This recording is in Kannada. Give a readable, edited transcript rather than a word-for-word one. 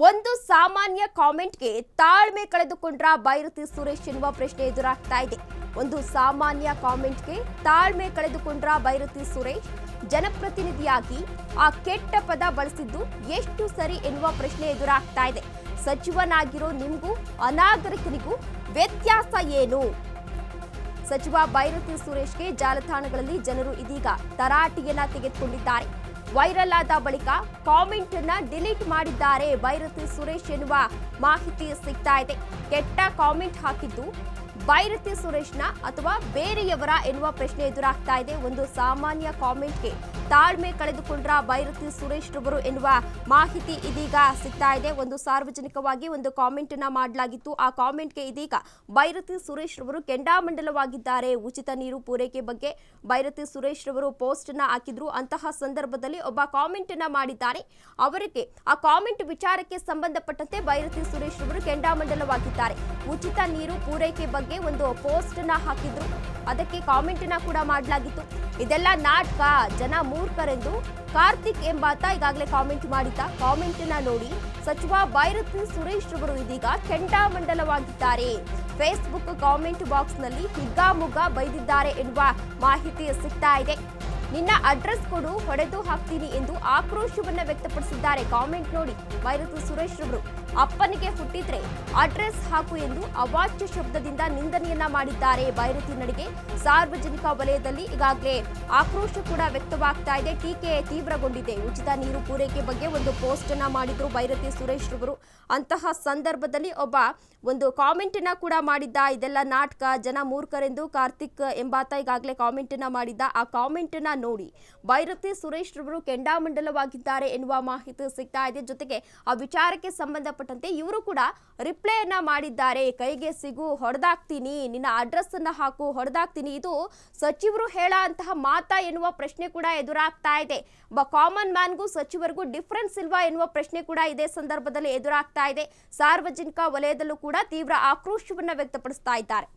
ಒಂದು ಸಾಮಾನ್ಯ ಕಾಮೆಂಟ್ಗೆ ತಾಳ್ಮೆ ಕಳೆದುಕೊಂಡ್ರ ಬೈರತಿ ಸುರೇಶ್ ಎನ್ನುವ ಪ್ರಶ್ನೆ ಎದುರಾಗ್ತಾ ಇದೆ. ಒಂದು ಸಾಮಾನ್ಯ ಕಾಮೆಂಟ್ಗೆ ತಾಳ್ಮೆ ಕಳೆದುಕೊಂಡ್ರ ಬೈರತಿ ಸುರೇಶ್ ಜನಪ್ರತಿನಿಧಿಯಾಗಿ ಆ ಕೆಟ್ಟ ಪದ ಬಳಸಿದ್ದು ಎಷ್ಟು ಸರಿ ಎನ್ನುವ ಪ್ರಶ್ನೆ ಎದುರಾಗ್ತಾ ಇದೆ. ಸಚಿವನಾಗಿರೋ ನಿಮಗೂ ಅನಾಗರಿಕನಿಗೂ ವ್ಯತ್ಯಾಸ ಏನು? ಸಚಿವ ಬೈರತಿ ಸುರೇಶ್ಗೆ ಜಾಲತಾಣಗಳಲ್ಲಿ ಜನರು ಇದೀಗ ತರಾಟೆಯನ್ನ ತೆಗೆದುಕೊಂಡಿದ್ದಾರೆ. ವೈರಲ್ ಆದ ಬಳಿಕ ಕಾಮೆಂಟ್ ಅನ್ನ ಡಿಲೀಟ್ ಮಾಡಿದ್ದಾರೆ ಬೈರತಿ ಸುರೇಶ್ ಎನ್ನುವ ಮಾಹಿತಿ ಸಿಗ್ತಾ ಇದೆ. ಕೆಟ್ಟ ಕಾಮೆಂಟ್ ಹಾಕಿದ್ದು ಬೈರತಿ ಸುರೇಶ್ನ ಅಥವಾ ಬೇರೆಯವರ ಎನ್ನುವ ಪ್ರಶ್ನೆ ಎದುರಾಗ್ತಾ ಇದೆ. ಒಂದು ಸಾಮಾನ್ಯ ಕಾಮೆಂಟ್ಗೆ ತಾಳ್ಮೆ ಕಳೆದುಕೊಂಡ್ರ ಬೈರತಿ ಸುರೇಶ್ ರವರು ಎನ್ನುವ ಮಾಹಿತಿ ಇದೀಗ ಸಿಗ್ತಾ ಇದೆ. ಒಂದು ಸಾರ್ವಜನಿಕವಾಗಿ ಒಂದು ಕಾಮೆಂಟ್ ಅನ್ನ ಮಾಡಲಾಗಿತ್ತು. ಆ ಕಾಮೆಂಟ್ಗೆ ಇದೀಗ ಬೈರತಿ ಸುರೇಶ್ ರವರು ಕೆಂಡಾಮಂಡಲವಾಗಿದ್ದಾರೆ. ಉಚಿತ ನೀರು ಪೂರೈಕೆ ಬಗ್ಗೆ ಬೈರತಿ ಸುರೇಶ್ ರವರು ಪೋಸ್ಟ್ ಅನ್ನ ಹಾಕಿದ್ರು. ಅಂತಹ ಸಂದರ್ಭದಲ್ಲಿ ಒಬ್ಬ ಕಾಮೆಂಟ್ ಅನ್ನ ಮಾಡಿದ್ದಾರೆ. ಅವರಿಗೆ ಆ ಕಾಮೆಂಟ್ ವಿಚಾರಕ್ಕೆ ಸಂಬಂಧಪಟ್ಟಂತೆ ಬೈರತಿ ಸುರೇಶ್ ರವರು ಕೆಂಡಾಮಂಡಲವಾಗಿದ್ದಾರೆ. ಉಚಿತ ನೀರು ಪೂರೈಕೆ ಬಗ್ಗೆ ಒಂದು ಪೋಸ್ಟ್ ಅನ್ನ ಹಾಕಿದ್ರು. ಅದಕ್ಕೆ ಕಾಮೆಂಟ್ ಅನ್ನ ಕೂಡ ಮಾಡಲಾಗಿತ್ತು. ಇದೆಲ್ಲ ನಾಟಕ, ಜನ ಮೂರ್ಖರೆಂದು ಕಾರ್ತಿಕ್ ಎಂಬಾತ ಈಗಾಗಲೇ ಕಾಮೆಂಟ್ ಮಾಡಿದ್ದ. ಕಾಮೆಂಟ್ ಅನ್ನ ನೋಡಿ ಸಚಿವ ಬೈರತಿ ಸುರೇಶ್ ರವರು ಇದೀಗ ಕೆಂಡಾಮಂಡಲವಾಗಿದ್ದಾರೆ. ಫೇಸ್ಬುಕ್ ಕಾಮೆಂಟ್ ಬಾಕ್ಸ್ ನಲ್ಲಿ ಹಿಗ್ಗಾಮುಗ್ಗಾ ಬೈದಿದ್ದಾರೆ ಎನ್ನುವ ಮಾಹಿತಿ ಸಿಗ್ತಾ ಇದೆ. ನಿನ್ನ ಅಡ್ರೆಸ್ ಕೊಡು, ಹೊಡೆದು ಹಾಕ್ತೀನಿ ಎಂದು ಆಕ್ರೋಶವನ್ನ ವ್ಯಕ್ತಪಡಿಸಿದ್ದಾರೆ. ಕಾಮೆಂಟ್ ನೋಡಿ ಬೈರತಿ ಸುರೇಶ್ ರವರು ಅಪ್ಪನಿಗೆ ಹುಟ್ಟಿದ್ರೆ ಅಡ್ರೆಸ್ ಹಾಕು ಎಂದು ಅವಾಚ್ಯ ಶಬ್ದದಿಂದ ನಿಂದನೆಯನ್ನ ಮಾಡಿದ್ದಾರೆ. ಬೈರತಿ ನಡೆಗೆ ಸಾರ್ವಜನಿಕ ವಲಯದಲ್ಲಿ ಈಗಾಗಲೇ ಆಕ್ರೋಶ ಕೂಡ ವ್ಯಕ್ತವಾಗ್ತಾ ಇದೆ. ಟೀಕೆ ತೀವ್ರಗೊಂಡಿದೆ. ಉಚಿತ ನೀರು ಪೂರೈಕೆ ಬಗ್ಗೆ ಒಂದು ಪೋಸ್ಟ್ ಅನ್ನ ಮಾಡಿದ್ರು ಬೈರತಿ ಸುರೇಶ್ ರವರು. ಅಂತಹ ಸಂದರ್ಭದಲ್ಲಿ ಒಬ್ಬ ಒಂದು ಕಾಮೆಂಟ್ ಅನ್ನ ಕೂಡ ಮಾಡಿದ್ದ. ಇದೆಲ್ಲ ನಾಟಕ, ಜನ ಮೂರ್ಖರೆಂದು ಕಾರ್ತಿಕ್ ಎಂಬಾತ ಈಗಾಗಲೇ ಕಾಮೆಂಟ್ ಅನ್ನ ಮಾಡಿದ್ದ. ಆ ಕಾಮೆಂಟ್ ಅನ್ನ ನೋಡಿ ಬೈರತಿ ಸುರೇಶ್ ರವರು ಕೆಂಡಾಮಂಡಲವಾಗಿದ್ದಾರೆ ಎನ್ನುವ ಮಾಹಿತಿ ಸಿಗ್ತಾ ಇದೆ. ಜೊತೆಗೆ ಆ ವಿಚಾರಕ್ಕೆ ಸಂಬಂಧಪಟ್ಟಂತೆ ಇವರು ಕೂಡ ರಿಪ್ಲೈ ಅನ್ನ ಮಾಡಿದ್ದಾರೆ. ಕೈಗೆ ಸಿಗು, ಹೊಡೆದಾಕ್ತೀನಿ, ನಿನ್ನ ಅಡ್ರೆಸ್ ಅನ್ನ ಹಾಕು, ಹೊಡೆದಾಕ್ತೀನಿ. ಇದು ಸಚಿವರು ಹೇಳಂತಹ ಮಾತಾ ಎನ್ನುವ ಪ್ರಶ್ನೆ ಕೂಡ ಎದುರಾಗ್ತಾ ಇದೆ. ಕಾಮನ್ ಮ್ಯಾನ್ಗೂ ಸಚಿವರಿಗೂ ಡಿಫರೆನ್ಸ್ ಇಲ್ವಾ ಎನ್ನುವ ಪ್ರಶ್ನೆ ಕೂಡ ಇದೇ ಸಂದರ್ಭದಲ್ಲಿ ಎದುರಾಗ್ತಾ ಇದೆ. ಸಾರ್ವಜನಿಕ ವಲಯದಲ್ಲೂ ಕೂಡ ತೀವ್ರ ಆಕ್ರೋಶವನ್ನ ವ್ಯಕ್ತಪಡಿಸ್ತಾ ಇದ್ದಾರೆ.